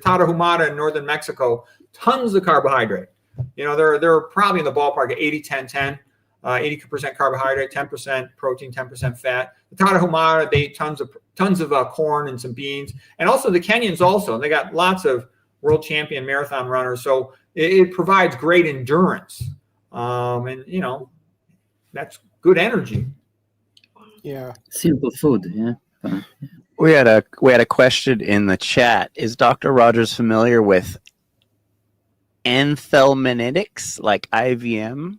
the Tarahumara in northern Mexico, tons of carbohydrate. They're probably in the ballpark of 80-10-10. 80% carbohydrate, 10% protein, 10% fat. The Tarahumara, they eat tons of corn and some beans, and also the Kenyans also. They got lots of world champion marathon runners, so it provides great endurance, and that's good energy. Yeah, simple food. Yeah. We had a question in the chat. Is Dr. Rogers familiar with anthelmintics like IVM?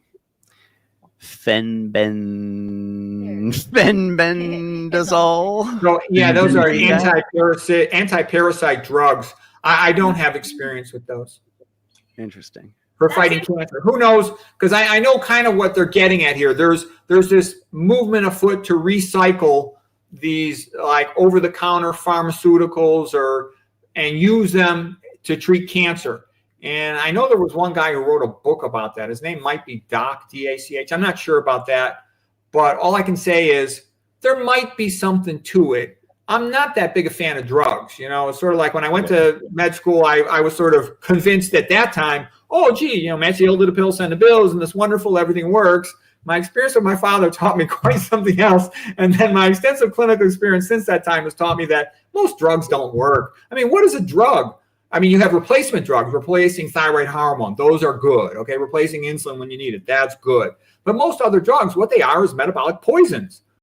Fenbendazole. So yeah, those are anti-parasite drugs. I don't have experience with those. Interesting. For fighting cancer. Who knows? Because I know kind of what they're getting at here. There's this movement afoot to recycle these like over-the-counter pharmaceuticals and use them to treat cancer. And I know there was one guy who wrote a book about that. His name might be Doc, D-A-C-H. I'm not sure about that. But all I can say is there might be something to it. I'm not that big a fan of drugs. It's sort of like when I went to med school, I was sort of convinced at that time, oh, gee, match the ill to the pill, send the bills, and this wonderful, everything works. My experience with my father taught me quite something else. And then my extensive clinical experience since that time has taught me that most drugs don't work. I mean, what is a drug? I mean, you have replacement drugs, replacing thyroid hormone. Those are good, okay? Replacing insulin when you need it. That's good. But most other drugs, what they are is metabolic poisons.